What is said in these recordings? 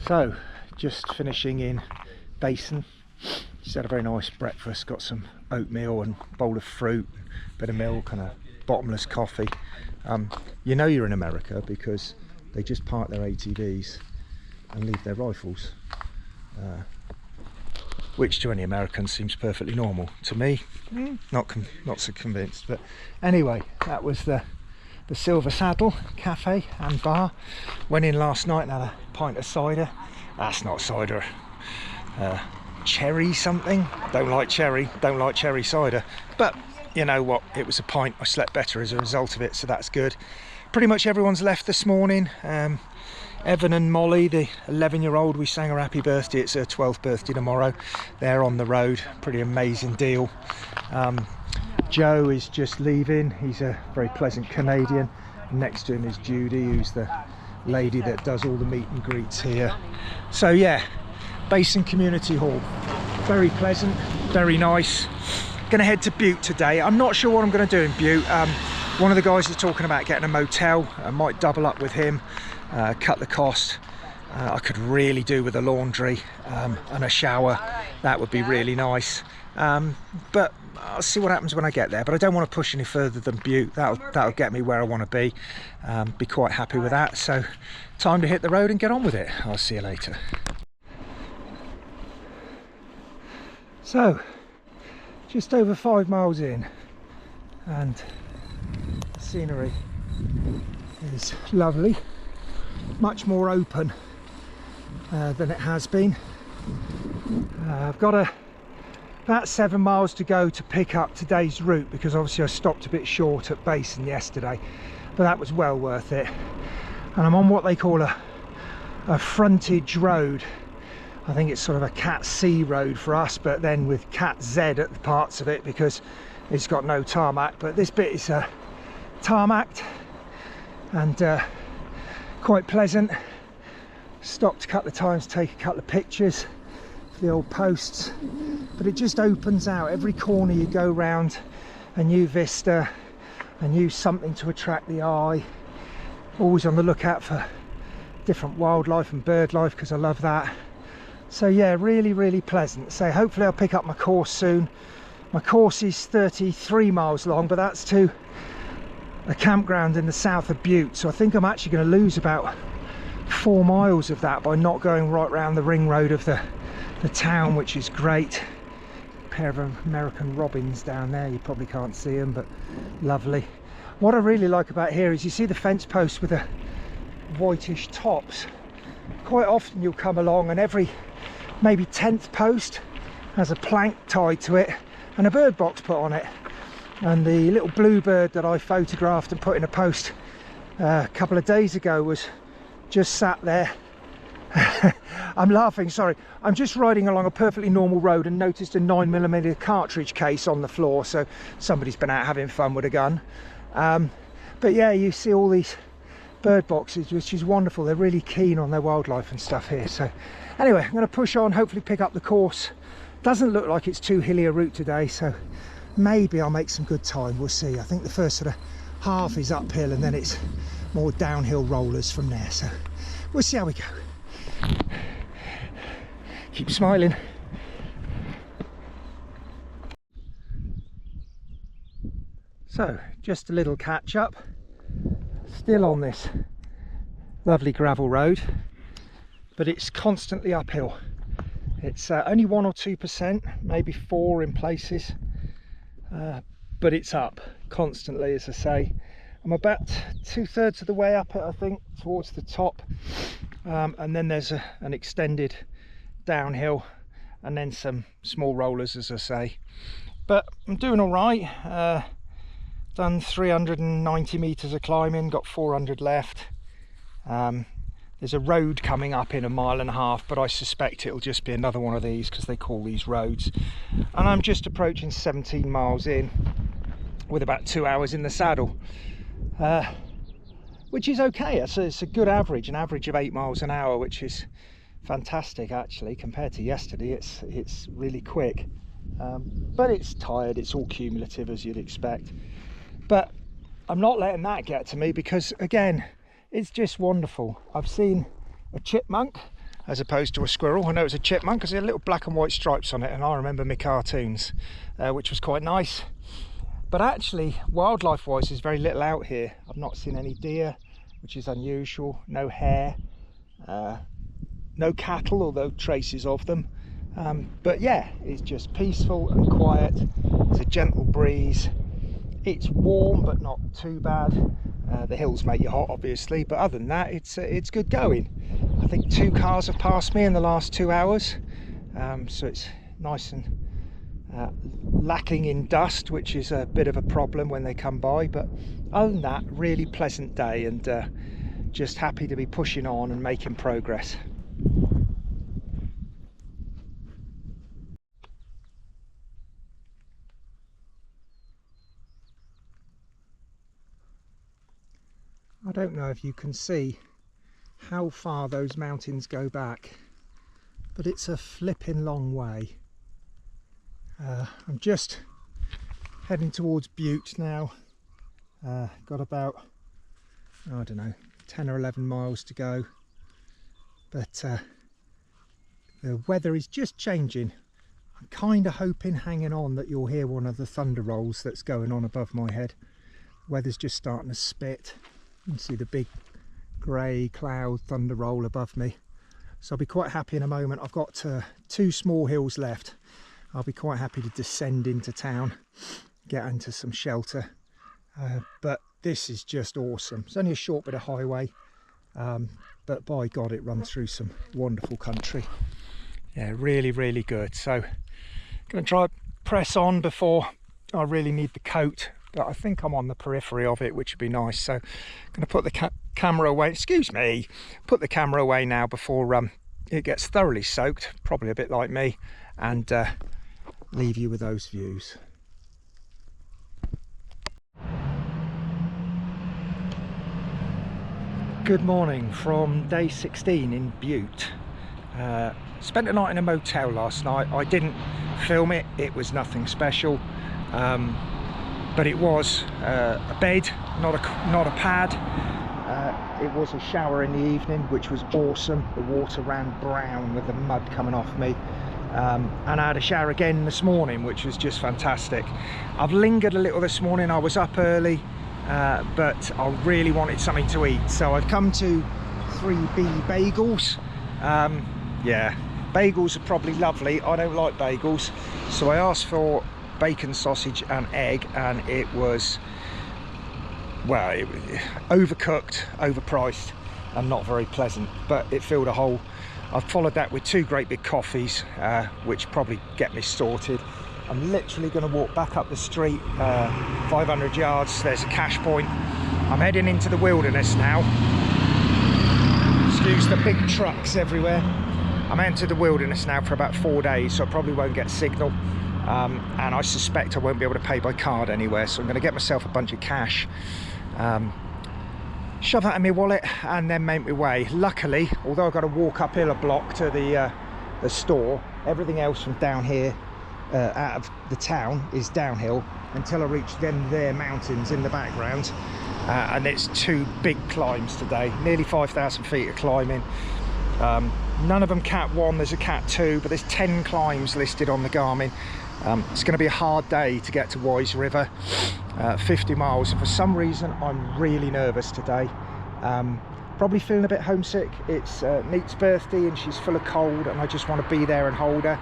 So, just finishing in Basin. Just had a very nice breakfast, got some oatmeal and bowl of fruit, bit of milk and a bottomless coffee. You know you're in America because they just park their ATVs and leave their rifles, which to any American seems perfectly normal. To me, not so convinced. But anyway, that was the Silver Saddle Cafe and Bar. Went in last night and had a pint of cider. That's not cider. Cherry something. Don't like cherry cider. But you know what? It was a pint. I slept better as a result of it, so that's good. Pretty much everyone's left this morning. Evan and Molly, the 11-year-old, we sang her happy birthday. It's her 12th birthday tomorrow. They're on the road. Pretty amazing deal. Joe is just leaving. He's a very pleasant Canadian. Next to him is Judy, who's the lady that does all the meet and greets here. So yeah, Basin Community Hall. Very pleasant, very nice. Gonna head to Butte today. I'm not sure what I'm gonna do in Butte. One of the guys is talking about getting a motel. I might double up with him, cut the cost. I could really do with a laundry and a shower. That would be really nice. But I'll see what happens when I get there. But I don't want to push any further than Butte. That'll get me where I want to be. Be quite happy with that. So time to hit the road and get on with it. I'll see you later. So just over 5 miles in, and the scenery is lovely, much more open than it has been. I've got about 7 miles to go to pick up today's route, because obviously I stopped a bit short at Basin yesterday, but that was well worth it. And I'm on what they call a frontage road. I think it's sort of a Cat C road for us, but then with Cat Z at the parts of it because it's got no tarmac. But this bit is tarmacked and quite pleasant. Stopped a couple of times to take a couple of pictures for the old posts, but it just opens out. Every corner you go round, a new vista, a new something to attract the eye. Always on the lookout for different wildlife and bird life because I love that. So yeah, really pleasant. So hopefully I'll pick up my course soon. My course is 33 miles long, but that's to a campground in the south of Butte. So I think I'm actually going to lose about 4 miles of that by not going right round the ring road of the town, which is great. A pair of American robins down there. You probably can't see them, but lovely. What I really like about here is you see the fence posts with the whitish tops. Quite often you'll come along and every maybe 10th post has a plank tied to it and a bird box put on it. And the little bluebird that I photographed and put in a post a couple of days ago was just sat there. I'm laughing, sorry. I'm just riding along a perfectly normal road and noticed a 9mm cartridge case on the floor, so somebody's been out having fun with a gun. But yeah, you see all these bird boxes, which is wonderful. They're really keen on their wildlife and stuff here. So anyway, I'm going to push on, hopefully pick up the course. Doesn't look like it's too hilly a route today, so maybe I'll make some good time. We'll see. I think the first sort of half is uphill and then it's more downhill rollers from there, so we'll see how we go. Keep smiling. So just a little catch up. Still on this lovely gravel road, but it's constantly uphill. It's only 1 or 2%, maybe 4 in places, but it's up constantly. As I say, I'm about 2/3 of the way up it, I think, towards the top, and then there's an extended downhill and then some small rollers, as I say. But I'm doing all right. Done 390 meters of climbing, got 400 left. There's a road coming up in 1.5 miles, but I suspect it'll just be another one of these because they call these roads. And I'm just approaching 17 miles in with about 2 hours in the saddle, which is okay. It's a good average, an average of 8 miles an hour, which is fantastic actually. Compared to yesterday, it's really quick, but it's tired. It's all cumulative, as you'd expect. But I'm not letting that get to me because, again, it's just wonderful. I've seen a chipmunk as opposed to a squirrel. I know it's a chipmunk because there are little black and white stripes on it, and I remember my cartoons, which was quite nice. But actually, wildlife wise, there's very little out here. I've not seen any deer, which is unusual. No hare, no cattle, although traces of them. But yeah, it's just peaceful and quiet. There's a gentle breeze. It's warm but not too bad. The hills make you hot, obviously, but other than that, it's good going. I think 2 cars have passed me in the last 2 hours, so it's nice and lacking in dust, which is a bit of a problem when they come by. But other than that, really pleasant day, and just happy to be pushing on and making progress. I don't know if you can see how far those mountains go back, but it's a flipping long way. I'm just heading towards Butte now. Got about, I don't know, 10 or 11 miles to go, but the weather is just changing. I'm kind of hoping, hanging on, that you'll hear one of the thunder rolls that's going on above my head. Weather's just starting to spit. You can see the big grey cloud thunder roll above me, so I'll be quite happy in a moment. I've got 2 small hills left. I'll be quite happy to descend into town, get into some shelter, but this is just awesome. It's only a short bit of highway, but by God, it runs through some wonderful country. Yeah, really, really good. So I'm going to try press on before I really need the coat, but I think I'm on the periphery of it, which would be nice. So I'm going to put the camera away. Excuse me, put the camera away now before it gets thoroughly soaked, probably a bit like me, and leave you with those views. Good morning from day 16 in Butte. Spent a night in a motel last night. I didn't film it, it was nothing special. But it was a bed, not a pad. It was a shower in the evening, which was awesome. The water ran brown with the mud coming off me. And I had a shower again this morning, which was just fantastic. I've lingered a little this morning. I was up early, but I really wanted something to eat. So I've come to 3B Bagels. Yeah, bagels are probably lovely. I don't like bagels. So I asked for bacon, sausage and egg, and it was, well, it was overcooked, overpriced and not very pleasant, but it filled a hole. I've followed that with 2 great big coffees, which probably get me sorted. I'm literally going to walk back up the street 500 yards. There's a cash point. I'm heading into the wilderness now. Excuse the big trucks everywhere. I'm entered the wilderness now for about 4 days, so I probably won't get signal. And I suspect I won't be able to pay by card anywhere, so I'm going to get myself a bunch of cash, shove that in my wallet and then make my way. Luckily, although I've got to walk uphill a block to the store, everything else from down here out of the town is downhill until I reach their mountains in the background, and it's 2 big climbs today, nearly 5,000 feet of climbing. None of them cat 1, there's a cat 2, but there's 10 climbs listed on the Garmin. It's going to be a hard day to get to Wise River, 50 miles, and for some reason I'm really nervous today. Probably feeling a bit homesick. It's Neat's birthday and she's full of cold, and I just want to be there and hold her.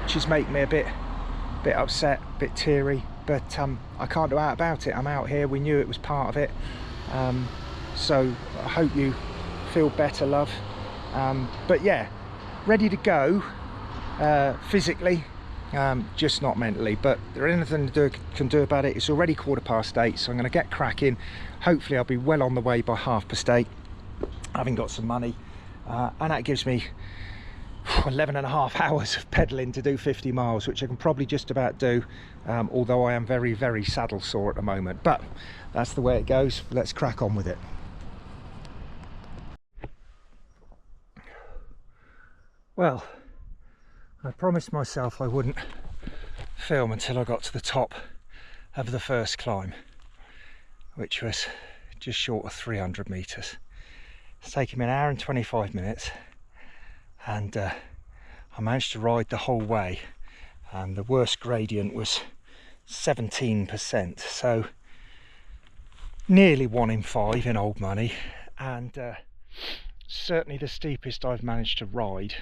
She's making me a bit upset, a bit teary, but I can't do out about it. I'm out here, we knew it was part of it, so I hope you feel better, love. But yeah, ready to go physically, just not mentally. But there ain't anything can do about it. It's already 8:15, so I'm going to get cracking. Hopefully I'll be well on the way by 8:30, having got some money, and that gives me 11.5 hours of pedaling to do 50 miles, which I can probably just about do, although I am very, very saddle sore at the moment. But that's the way it goes. Let's crack on with it. Well, I promised myself I wouldn't film until I got to the top of the first climb, which was just short of 300 meters. It's taken me 1 hour and 25 minutes. and I managed to ride the whole way, and the worst gradient was 17%, so nearly 1 in 5 in old money, and certainly the steepest I've managed to ride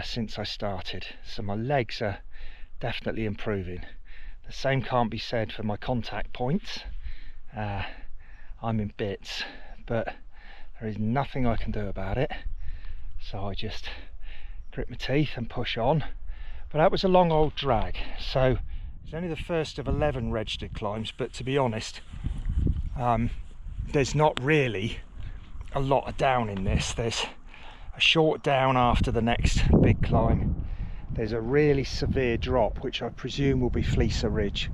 since I started. So my legs are definitely improving. The same can't be said for my contact points. I'm in bits, but there is nothing I can do about it, so I just grit my teeth and push on. But that was a long old drag, so it's only the first of 11 registered climbs, but to be honest, there's not really a lot of down in this. There's a short down after the next big climb. There's a really severe drop, which I presume will be Fleece Ridge,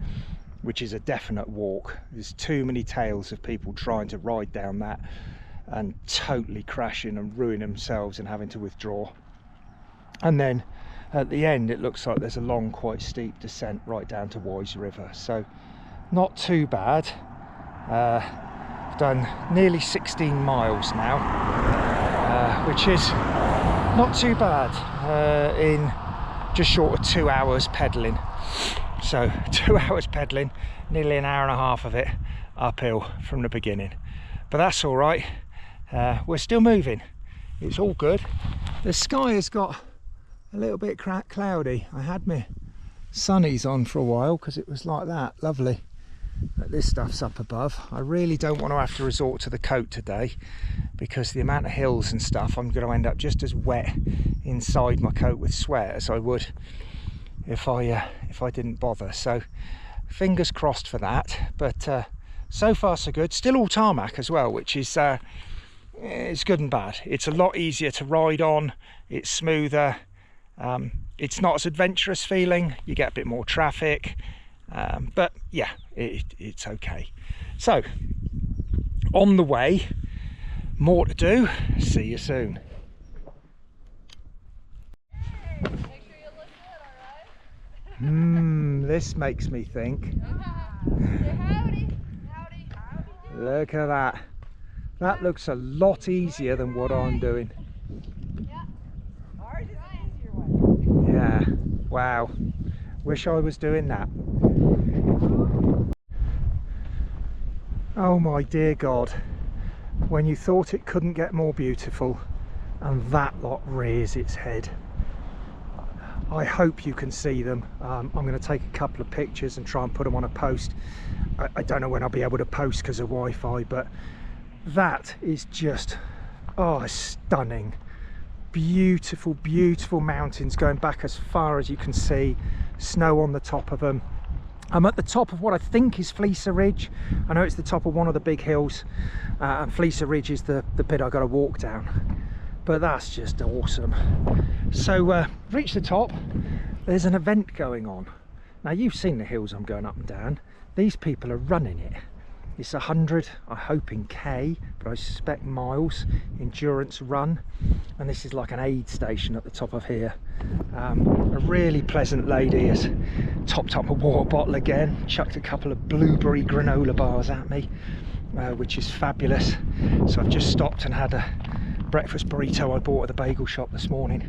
which is a definite walk. There's too many tales of people trying to ride down that and totally crashing and ruining themselves and having to withdraw. And then at the end it looks like there's a long, quite steep descent right down to Wise River, so not too bad. I've done nearly 16 miles now, which is not too bad in just short of 2 hours pedalling. So 2 hours pedalling, nearly an hour and a half of it uphill from the beginning, but that's all right. We're still moving, it's all good. The sky has got a little bit cloudy. I had my sunnies on for a while because it was like that, lovely. But this stuff's up above. I really don't want to have to resort to the coat today, because the amount of hills and stuff, I'm going to end up just as wet inside my coat with sweat as I would if I didn't bother. So fingers crossed for that. But so far so good. Still all tarmac as well, which is it's good and bad. It's a lot easier to ride on, it's smoother, it's not as adventurous feeling, you get a bit more traffic, but yeah, it's okay. So on the way, more to do. See you soon. This makes me think. Look at that. That looks a lot easier than what I'm doing. Yeah, wow. Wish I was doing that. Oh my dear God. When you thought it couldn't get more beautiful, and that lot rears its head. I hope you can see them. I'm going to take a couple of pictures and try and put them on a post. I don't know when I'll be able to post because of Wi-Fi, but that is just, oh, stunning. Beautiful, beautiful mountains going back as far as you can see, snow on the top of them. I'm at the top of what I think is Fleece Ridge. I know it's the top of one of the big hills, and Fleece Ridge is the bit I've got to walk down. But that's just awesome. So reached the top, there's an event going on. Now you've seen the hills I'm going up and down. These people are running it. It's 100, I hope in K, but I suspect miles, endurance run. And this is like an aid station at the top of here. A really pleasant lady has topped up my water bottle again, chucked a couple of blueberry granola bars at me, which is fabulous. So I've just stopped and had a breakfast burrito I bought at the bagel shop this morning,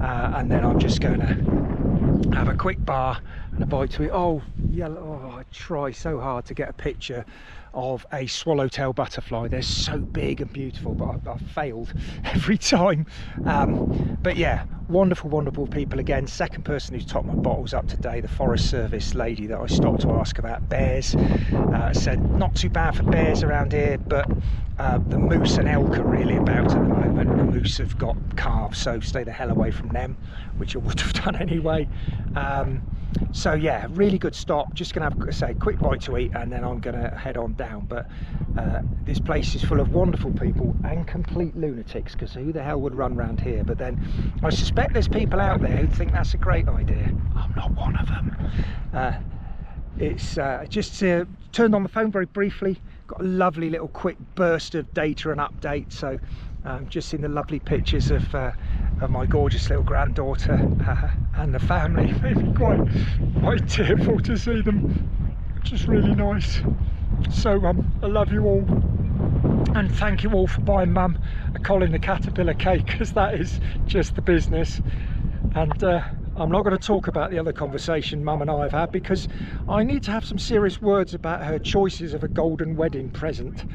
and then I'm just going to have a quick bar and a bite to eat. Oh, yellow! Oh, I try so hard to get a picture of a swallowtail butterfly. They're so big and beautiful, but I've failed every time. But yeah, wonderful, wonderful people again. Second person who's topped my bottles up today, the Forest Service lady that I stopped to ask about bears. Said not too bad for bears around here, but the moose and elk are really about at the moment. The moose have got calves, so stay the hell away from them, which I would have done anyway. So yeah, really good stop. Just gonna have a quick bite to eat, and then I'm gonna head on down. But this place is full of wonderful people and complete lunatics, because who the hell would run around here? But then I suspect there's people out there who think that's a great idea. I'm not one of them. It's just turned on the phone very briefly, got a lovely little quick burst of data and update. So just seen the lovely pictures of my gorgeous little granddaughter and the family. It made me quite tearful to see them. Just really nice. So I love you all. And thank you all for buying Mum a Colin the Caterpillar cake, because that is just the business. And I'm not going to talk about the other conversation Mum and I have had, because I need to have some serious words about her choices of a golden wedding present,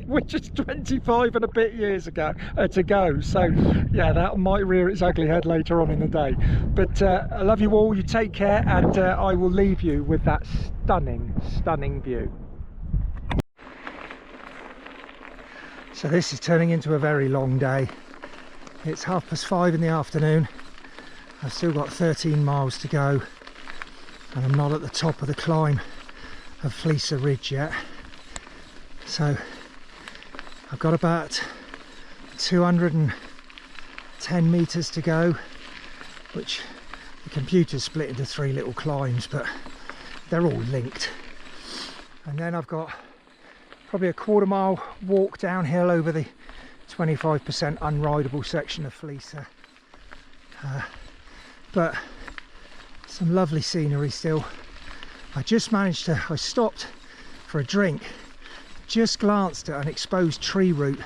which is 25 and a bit years ago to go. So yeah, that might rear its ugly head later on in the day. But I love you all, you take care, and I will leave you with that stunning view. So this is turning into a very long day. It's 5:30 in the afternoon. I've still got 13 miles to go, and I'm not at the top of the climb of Fleece Ridge yet. So I've got about 210 metres to go, which the computer's split into 3 little climbs, but they're all linked. And then I've got probably a quarter-mile walk downhill over the 25% unrideable section of Fleece. But some lovely scenery still. I stopped for a drink, just glanced at an exposed tree root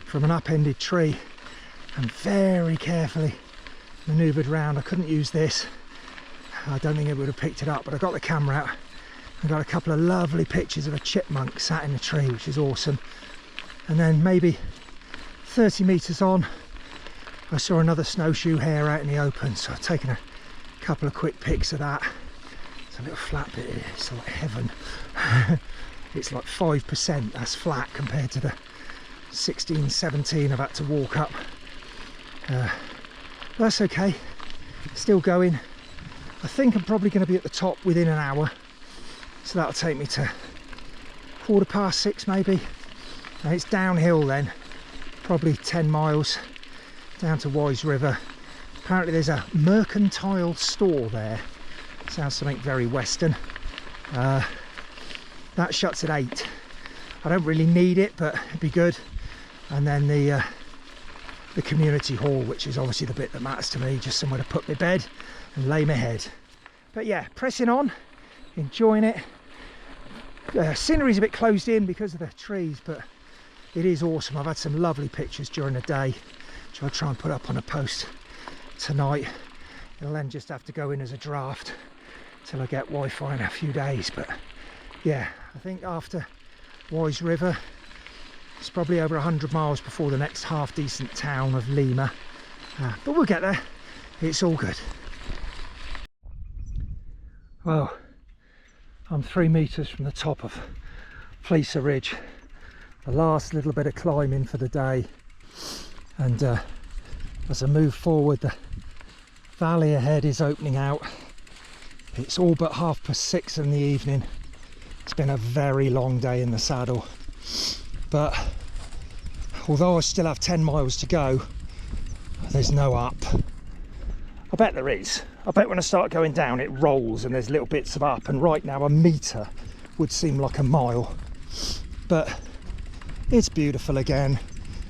from an upended tree, and very carefully manoeuvred round. I couldn't use this, I don't think it would have picked it up, but I got the camera out and got a couple of lovely pictures of a chipmunk sat in the tree, which is awesome. And then maybe 30 metres on, I saw another snowshoe hare out in the open, so I've taken a couple of quick pics of that. It's a little flat bit here, it's like heaven. It's like 5% that's flat compared to the 16, 17 I've had to walk up. That's okay, still going. I think I'm probably going to be at the top within an hour, so that'll take me to 6:15 maybe. And it's downhill then, probably 10 miles down to Wise River. Apparently there's a mercantile store there. Sounds something very western. That shuts at 8. I don't really need it, but it'd be good. And then the community hall, which is obviously the bit that matters to me, just somewhere to put my bed and lay my head. But yeah, pressing on, enjoying it. Scenery's a bit closed in because of the trees, but it is awesome. I've had some lovely pictures during the day, which I'll try and put up on a post tonight. It'll then just have to go in as a draft till I get Wi-Fi in a few days. But yeah, I think after Wise River, it's probably over 100 miles before the next half decent town of Lima, but we'll get there. It's all good. Well, I'm 3 metres from the top of Fleece Ridge, the last little bit of climbing for the day. And as I move forward, the valley ahead is opening out. It's all but 6:30 in the evening. It's been a very long day in the saddle, but although I still have 10 miles to go, there's no up. I bet there is. I bet when I start going down it rolls and there's little bits of up, and right now a metre would seem like a mile. But it's beautiful again.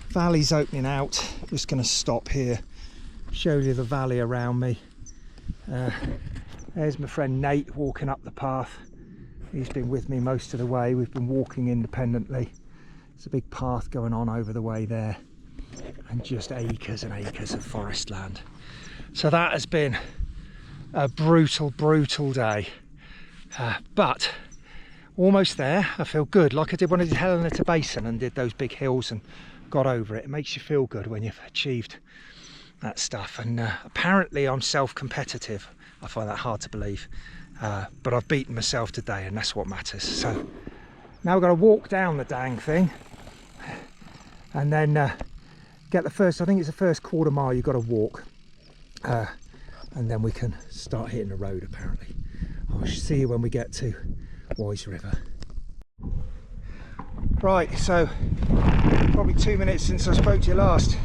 Valley's opening out. Just going to stop here, show you the valley around me. There's my friend Nate walking up the path. He's been with me most of the way. We've been walking independently. There's a big path going on over the way there, and just acres and acres of forest land. So that has been a brutal day, but almost there. I feel good, like I did when I did Helena to Basin and did those big hills and got over it. It makes you feel good when you've achieved that stuff. And apparently I'm self-competitive. I find that hard to believe, but I've beaten myself today, and that's what matters. So now we've got to walk down the dang thing, and then get the first, I think it's the first quarter mile you've got to walk, and then we can start hitting the road apparently. I'll see you when we get to Wise River. Right, so probably 2 minutes since I spoke to you last,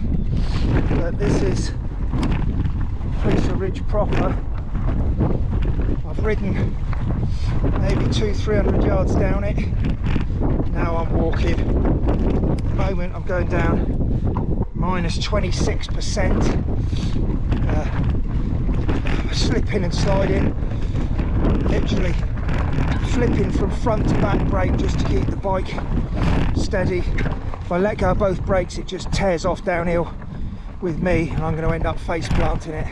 but this is Fleece Ridge proper. I've ridden maybe 200-300 yards down it. Now I'm walking. At the moment I'm going down minus 26%. Slipping and sliding. Literally flipping from front to back brake just to keep the bike steady. If I let go of both brakes, it just tears off downhill with me, and I'm going to end up face planting it.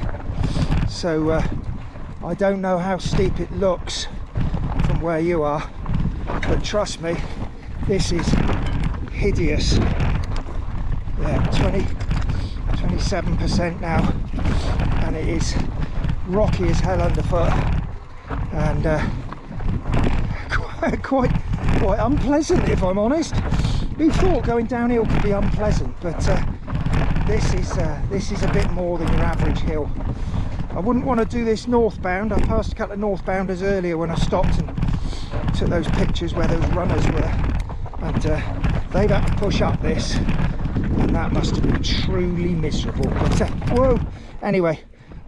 So I don't know how steep it looks from where you are, but trust me, this is hideous. Yeah, 27% now, and it is rocky as hell underfoot, and quite unpleasant, if I'm honest. Who thought going downhill could be unpleasant? But this is a bit more than your average hill. I wouldn't want to do this northbound. I passed a couple of northbounders earlier when I stopped and took those pictures where those runners were, and they've had to push up this, and that must have been truly miserable. But whoa! Anyway,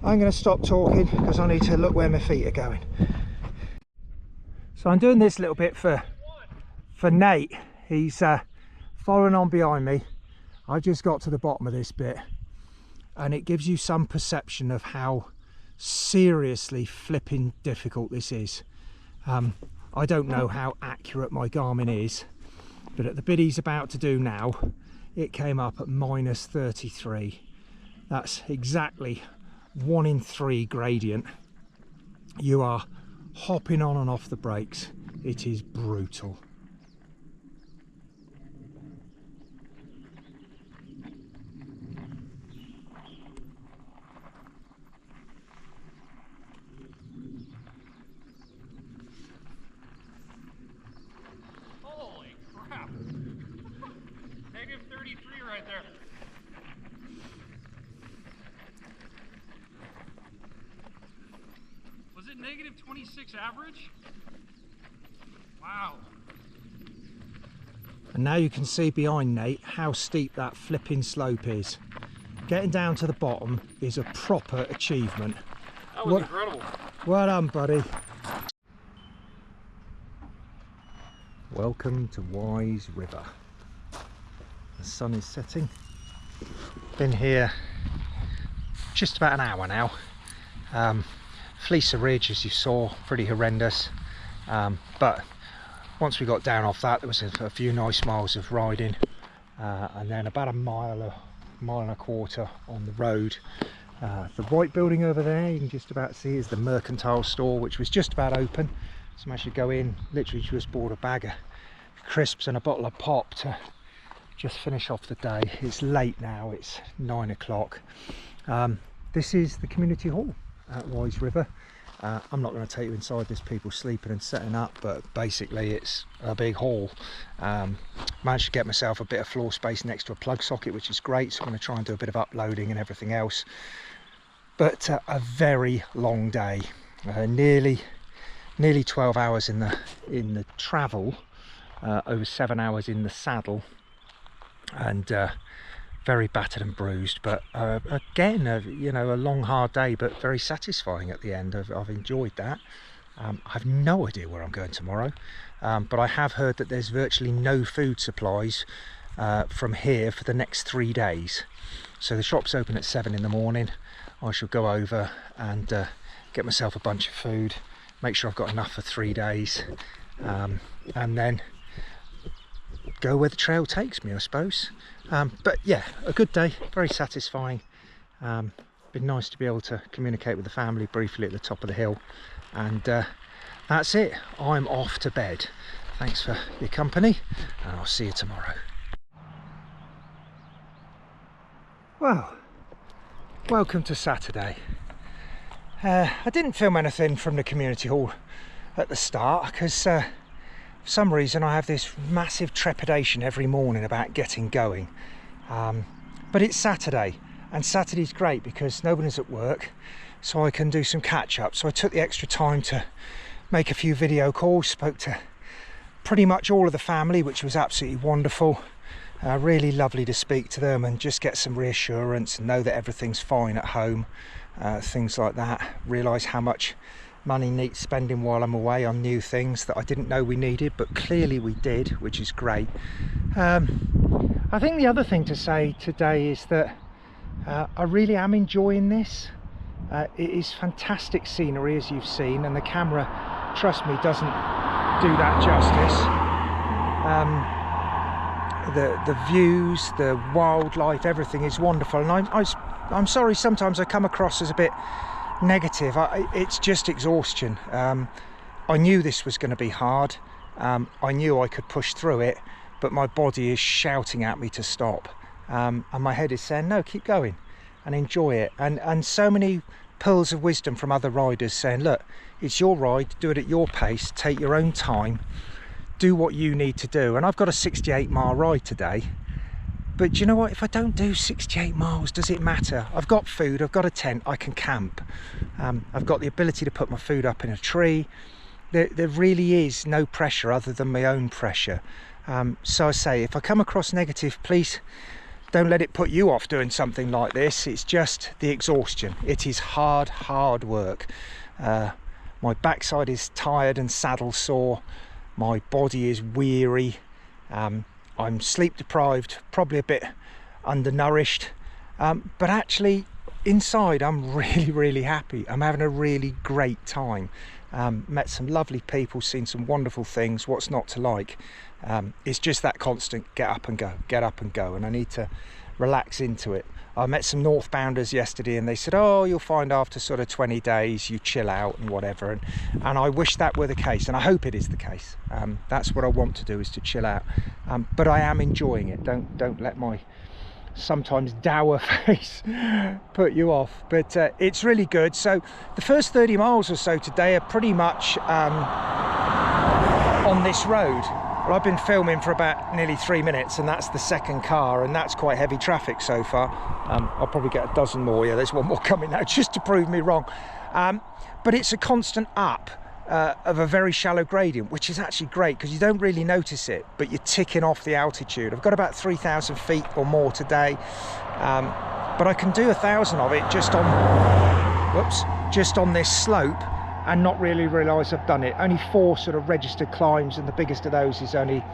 I'm going to stop talking because I need to look where my feet are going. So I'm doing this little bit for Nate. He's following on behind me. I just got to the bottom of this bit, and it gives you some perception of how seriously flipping difficult this is. I don't know how accurate my Garmin is, but at the bit he's about to do now, it came up at -33. That's exactly 1 in 3 gradient. You are hopping on and off the brakes. It is brutal. Holy crap! -33 right there. Was it -26 average? Wow. And now you can see behind Nate how steep that flipping slope is. Getting down to the bottom is a proper achievement. That was incredible. Well done, buddy. Welcome to Wise River. The sun is setting. Been here just about an hour now. Fleece Ridge, as you saw, pretty horrendous, but once we got down off that, there was a few nice miles of riding, and then about a mile and a quarter on the road. The white building over there you can just about see is the mercantile store, which was just about open, so I should go in. Literally just bought a bag of crisps and a bottle of pop to just finish off the day. It's late now, it's 9 o'clock. This is the community hall at Wise River. I'm not going to take you inside, there's people sleeping and setting up, but basically it's a big hall. Managed to get myself a bit of floor space next to a plug socket, which is great, so I'm going to try and do a bit of uploading and everything else. But a very long day, nearly 12 hours in the travel, over 7 hours in the saddle, and very battered and bruised, but again, you know, a long hard day, but very satisfying at the end. I've enjoyed that. I have no idea where I'm going tomorrow, but I have heard that there's virtually no food supplies from here for the next 3 days. So the shop's open at 7 in the morning. I shall go over and get myself a bunch of food, make sure I've got enough for 3 days, and then go where the trail takes me, I suppose. But yeah, a good day, very satisfying. Been nice to be able to communicate with the family briefly at the top of the hill, and that's it. I'm off to bed. Thanks for your company, and I'll see you tomorrow. Well, welcome to Saturday. I didn't film anything from the community hall at the start because for some reason I have this massive trepidation every morning about getting going, but it's Saturday, and Saturday's great because nobody's at work, so I can do some catch up. So I took the extra time to make a few video calls, spoke to pretty much all of the family, which was absolutely wonderful. Really lovely to speak to them and just get some reassurance and know that everything's fine at home, things like that. Realise how much money needs spending while I'm away on new things that I didn't know we needed, but clearly we did, which is great. I think the other thing to say today is that I really am enjoying this. It is fantastic scenery, as you've seen, and the camera trust me, doesn't do that justice. The views, the wildlife, everything is wonderful, and I'm sorry sometimes I come across as a bit negative. It's just exhaustion. I knew this was going to be hard. I knew I could push through it, but my body is shouting at me to stop, and my head is saying no, keep going and enjoy it. And so many pearls of wisdom from other riders saying, look, it's your ride, do it at your pace, take your own time, do what you need to do. And I've got a 68-mile ride today, but do you know what, if I don't do 68 miles, does it matter? I've got food, I've got a tent, I can camp, I've got the ability to put my food up in a tree. There really is no pressure other than my own pressure. So I say, if I come across negative, please don't let it put you off doing something like this. It's just the exhaustion. It is hard work. My backside is tired and saddle sore. My body is weary. I'm sleep deprived, probably a bit undernourished. But actually, inside, I'm really happy. I'm having a really great time. Met some lovely people, seen some wonderful things. What's not to like? It's just that constant get up and go, and I need to relax into it. I met some northbounders yesterday, and they said, oh, you'll find after sort of 20 days you chill out and whatever, and I wish that were the case, and I hope it is the case. That's what I want to do, is to chill out, but I am enjoying it. Don't let my sometimes dour face put you off, but it's really good. So the first 30 miles or so today are pretty much on this road. Well, I've been filming for about nearly 3 minutes, and that's the second car, and that's quite heavy traffic so far. I'll probably get a dozen more. Yeah, there's one more coming now just to prove me wrong. But it's a constant up of a very shallow gradient, which is actually great because you don't really notice it, but you're ticking off the altitude. I've got about 3,000 feet or more today, but I can do 1,000 of it just on this slope and not really realise I've done it. Only 4 sort of registered climbs, and the biggest of those is only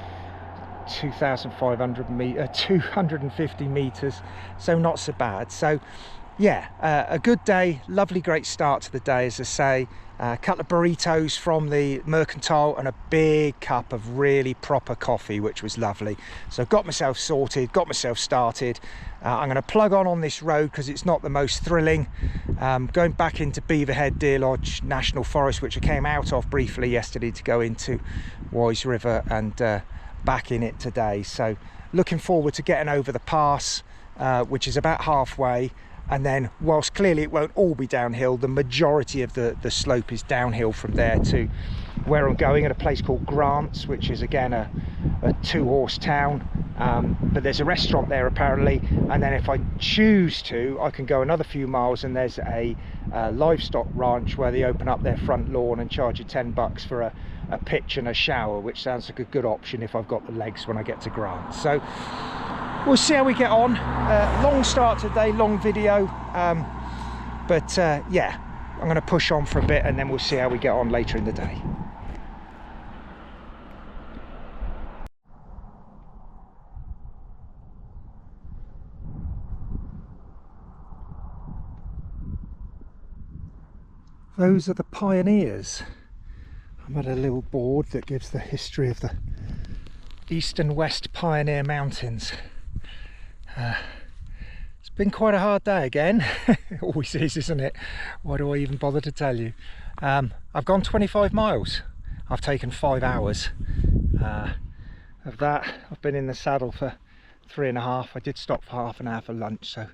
250 meters, so not so bad. So yeah, a good day, lovely, great start to the day, as I say. A couple of burritos from the Mercantile and a big cup of really proper coffee, which was lovely. So got myself sorted, got myself started. I'm going to plug on this road because it's not the most thrilling. Going back into Beaverhead Deer Lodge National Forest, which I came out of briefly yesterday to go into Wise River, and back in it today. So looking forward to getting over the pass, which is about halfway. And then, whilst clearly it won't all be downhill, the majority of the slope is downhill from there to where I'm going, at a place called Grants, which is again a 2-horse town. But there's a restaurant there apparently, and then if I choose to, I can go another few miles, and there's a livestock ranch where they open up their front lawn and charge you $10 for a pitch and a shower, which sounds like a good option if I've got the legs when I get to Grants. So we'll see how we get on. Long start today, long video, but yeah, I'm going to push on for a bit, and then we'll see how we get on later in the day. Those are the pioneers. I'm at a little board that gives the history of the East and West Pioneer Mountains. It's been quite a hard day again. It always is, isn't it? Why do I even bother to tell you? I've gone 25 miles. I've taken 5 hours. Of that, I've been in the saddle for 3.5. I did stop for half an hour for lunch, so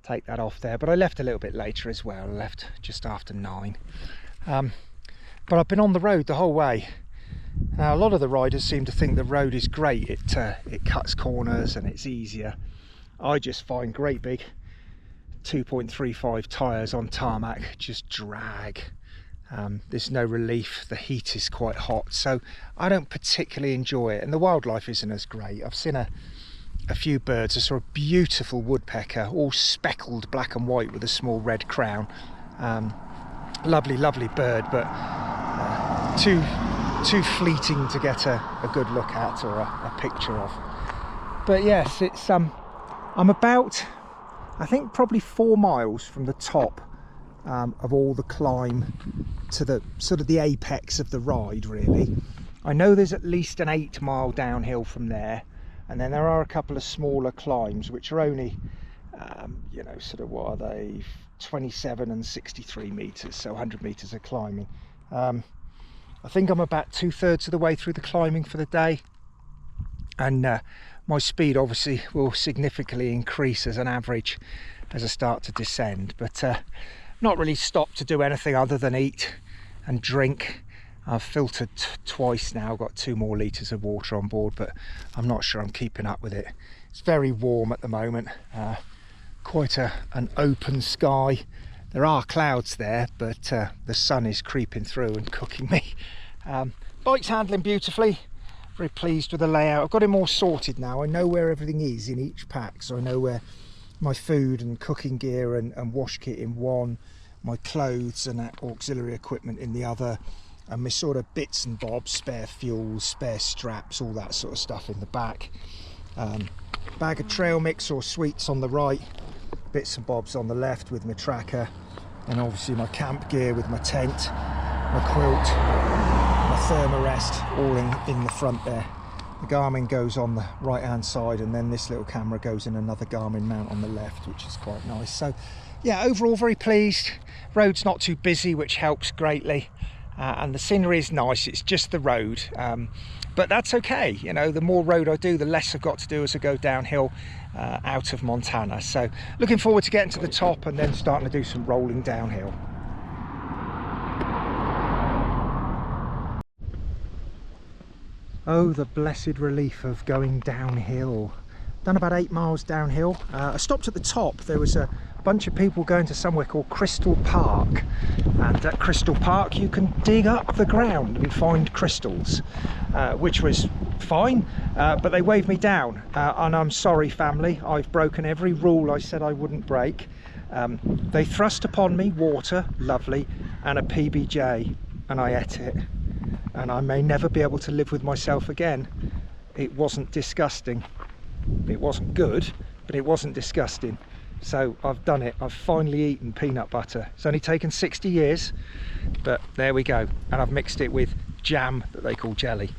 take that off there. But I left a little bit later as well. I left just after 9. But I've been on the road the whole way. Now, a lot of the riders seem to think the road is great. It cuts corners and it's easier. I just find great big 2.35 tyres on tarmac just drag. There's no relief. The heat is quite hot, so I don't particularly enjoy it, and the wildlife isn't as great. I've seen a few birds. I saw a beautiful woodpecker, all speckled black and white with a small red crown. Lovely bird, but too fleeting to get a good look at or a picture of. But yes, I'm about, I think, probably 4 miles from the top of all the climb to the sort of the apex of the ride, really. I know there's at least an 8-mile downhill from there, and then there are a couple of smaller climbs which are only you know, sort of, what are they, 27 and 63 meters, so 100 meters of climbing. I think I'm about 2/3 of the way through the climbing for the day, and my speed obviously will significantly increase as an average as I start to descend, but not really stopped to do anything other than eat and drink. I've filtered twice now, got 2 more litres of water on board, but I'm not sure I'm keeping up with it. It's very warm at the moment, quite an open sky. There are clouds there, but the sun is creeping through and cooking me. Bike's handling beautifully, very pleased with the layout. I've got it all sorted now. I know where everything is in each pack, so I know where my food and cooking gear and wash kit in one, my clothes and auxiliary equipment in the other, and my sort of bits and bobs, spare fuels, spare straps, all that sort of stuff in the back. Bag of trail mix or sweets on the right, bits and bobs on the left with my tracker, and obviously my camp gear with my tent, my quilt, my thermarest, all in the front there. The Garmin goes on the right hand side, and then this little camera goes in another Garmin mount on the left, which is quite nice. So yeah, overall very pleased. Road's not too busy, which helps greatly, and the scenery is nice. It's just the road, but that's okay. You know, the more road I do, the less I've got to do as I go downhill out of Montana. So looking forward to getting to the top and then starting to do some rolling downhill. Oh, the blessed relief of going downhill. Done about 8 miles downhill. I stopped at the top. There was a bunch of people going to somewhere called Crystal Park, and at Crystal Park you can dig up the ground and find crystals, which was fine, but they waved me down, and I'm sorry family, I've broken every rule I said I wouldn't break. They thrust upon me water, lovely, and a PBJ, and I ate it, and I may never be able to live with myself again. It wasn't disgusting, it wasn't good, but it wasn't disgusting. So I've done it. I've finally eaten peanut butter. It's only taken 60 years, but there we go. And I've mixed it with jam that they call jelly.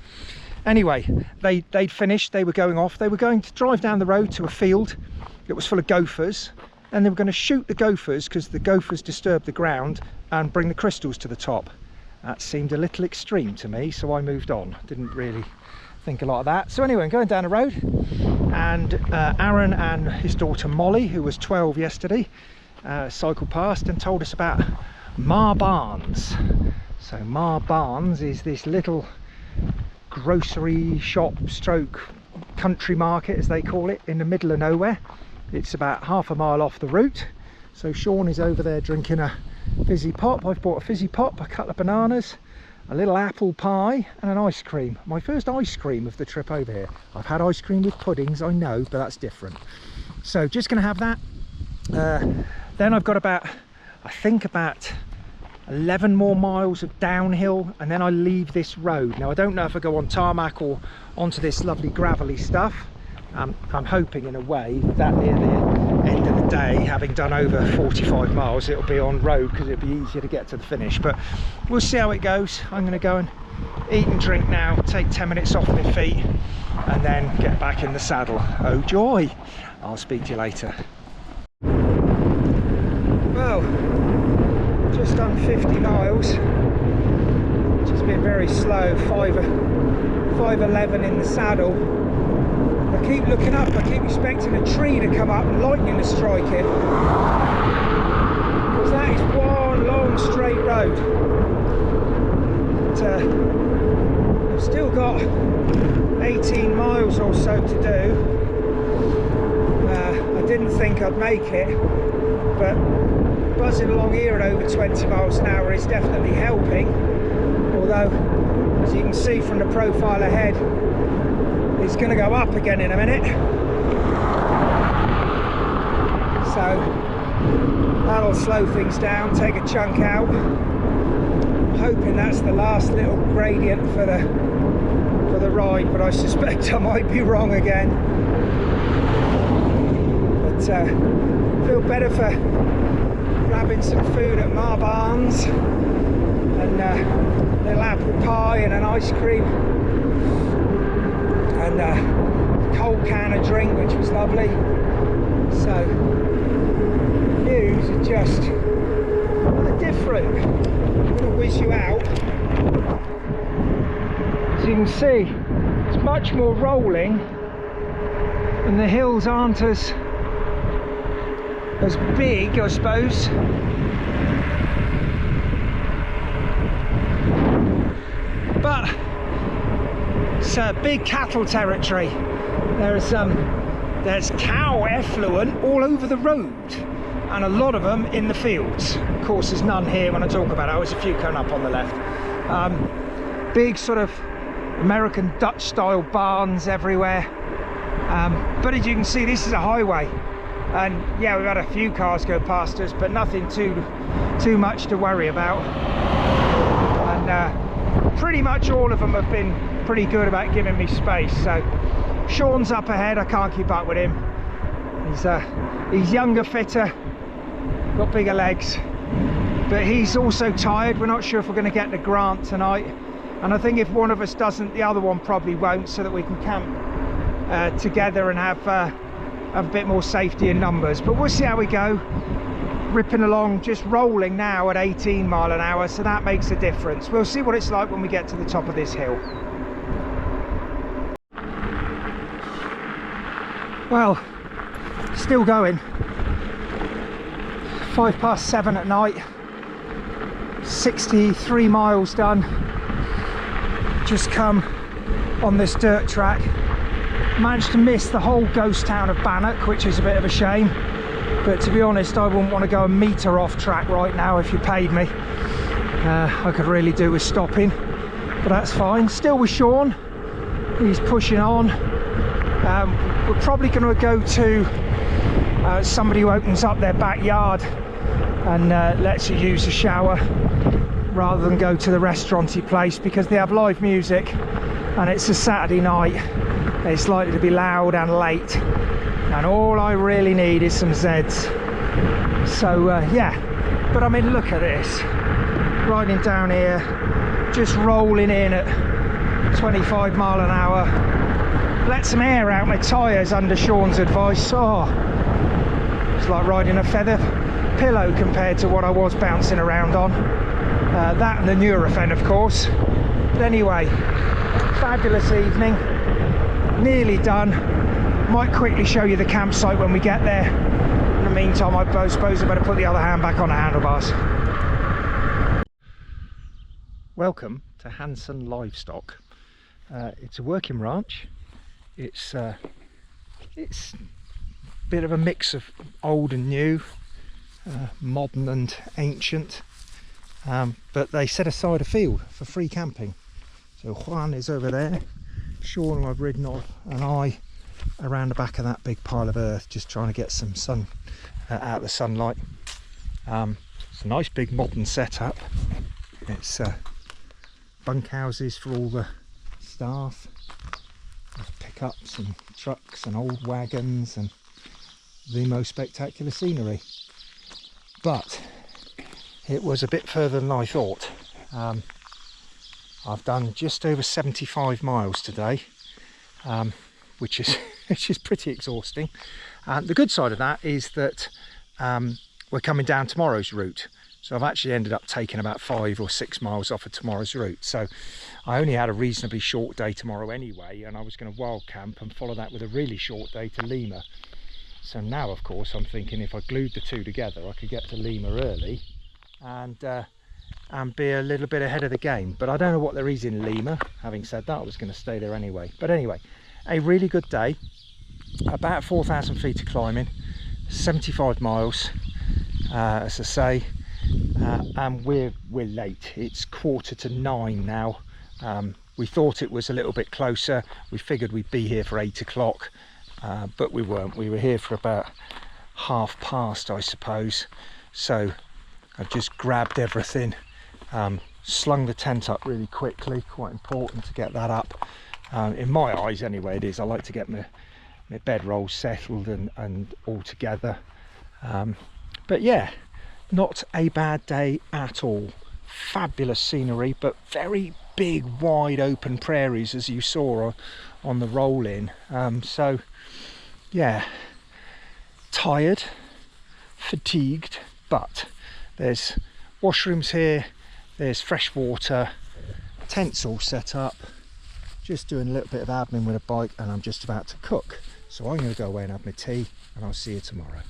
Anyway, they'd finished. They were going off. They were going to drive down the road to a field that was full of gophers, and they were going to shoot the gophers because the gophers disturbed the ground, and bring the crystals to the top. That seemed a little extreme to me, so I moved on. Didn't really think a lot of that. So anyway, I'm going down the road, and Aaron and his daughter Molly, who was 12 yesterday, cycled past and told us about Ma Barnes. So Ma Barnes is this little grocery shop stroke country market, as they call it, in the middle of nowhere. It's about half a mile off the route. So Sean is over there drinking a fizzy pop. I've bought a fizzy pop, a couple of bananas, a little apple pie and an ice cream. My first ice cream of the trip over here. I've had ice cream with puddings, I know, but that's different. So just gonna have that. Then I've got about, I think about 11 more miles of downhill, and then I leave this road. Now I don't know if I go on tarmac or onto this lovely gravelly stuff. I'm hoping in a way that near the end of the day, having done over 45 miles, it'll be on road because it'll be easier to get to the finish, but we'll see how it goes. I'm going to go and eat and drink now, take 10 minutes off my feet, and then get back in the saddle. Oh joy! I'll speak to you later. Well, just done 50 miles, just been very slow, 5:11 in the saddle. I keep looking up, I keep expecting a tree to come up and lightning to strike it, because that is one long straight road. But, I've still got 18 miles or so to do. I didn't think I'd make it, but buzzing along here at over 20 miles an hour is definitely helping, although as you can see from the profile ahead, it's going to go up again in a minute, so that'll slow things down, take a chunk out. I'm hoping that's the last little gradient for the ride, but I suspect I might be wrong again. But feel better for grabbing some food at Ma Barnes, and a little apple pie and an ice cream, and a cold can of drink, which was lovely. So views are just different. I'm going to whiz you out. As you can see, it's much more rolling, and the hills aren't as big, I suppose. But it's a big cattle territory. There's cow effluent all over the road, and a lot of them in the fields. Of course, there's none here when I talk about it. There's a few coming up on the left. Big sort of American Dutch style barns everywhere. But as you can see, this is a highway, and yeah, we've had a few cars go past us, but nothing too much to worry about. And pretty much all of them have been pretty good about giving me space. So Sean's up ahead, I can't keep up with him. He's younger, fitter, got bigger legs, but he's also tired. We're not sure if we're going to get the Grant tonight, and I think if one of us doesn't, the other one probably won't, so that we can camp together and have a bit more safety in numbers. But we'll see how we go. Ripping along, just rolling now at 18 mile an hour, so that makes a difference. We'll see what it's like when we get to the top of this hill. Well, still going. 7:05 at night, 63 miles done. Just come on this dirt track. Managed to miss the whole ghost town of Bannock, which is a bit of a shame, but to be honest, I wouldn't want to go a metre off track right now if you paid me. I could really do with stopping, but that's fine. Still with Sean, he's pushing on. We're probably going to go to somebody who opens up their backyard and lets you use the shower, rather than go to the restauranty place, because they have live music and it's a Saturday night. It's likely to be loud and late, and all I really need is some Zeds. So yeah, but I mean, look at this, riding down here, just rolling in at 25 mile an hour. Let some air out my tyres under Sean's advice. Oh, it's like riding a feather pillow compared to what I was bouncing around on. That and the Nurofen, of course. But anyway, fabulous evening, nearly done. Might quickly show you the campsite when we get there. In the meantime, I suppose I better put the other hand back on the handlebars. Welcome to Hanson Livestock. It's a working ranch. It's a bit of a mix of old and new, modern and ancient, but they set aside a field for free camping. So Juan is over there, Sean I've ridden on, and I around the back of that big pile of earth, just trying to get some sun out of the sunlight. It's a nice big modern setup. It's bunkhouses for all the staff. There's pickups and trucks and old wagons and the most spectacular scenery. But it was a bit further than I thought. I've done just over 75 miles today, which is pretty exhausting. The good side of that is that we're coming down tomorrow's route. So I've actually ended up taking about 5 or 6 miles off of tomorrow's route. So I only had a reasonably short day tomorrow anyway, and I was going to wild camp and follow that with a really short day to Lima. So now, of course, I'm thinking if I glued the two together, I could get to Lima early and be a little bit ahead of the game. But I don't know what there is in Lima. Having said that, I was going to stay there anyway. But anyway, a really good day. About 4,000 feet of climbing, 75 miles, as I say. And we're late. It's 8:45 now. We thought it was a little bit closer. We figured we'd be here for 8 o'clock, but we weren't. We were here for about past, I suppose. So I've just grabbed everything, slung the tent up really quickly. Quite important to get that up. In my eyes anyway, it is. I like to get my bedroll settled and all together. But yeah, not a bad day at all. Fabulous scenery, but very big wide open prairies, as you saw on the roll in. So yeah, tired, fatigued, but there's washrooms here, there's fresh water, tents all set up, just doing a little bit of admin with a bike, and I'm just about to cook. So I'm going to go away and have my tea, and I'll see you tomorrow.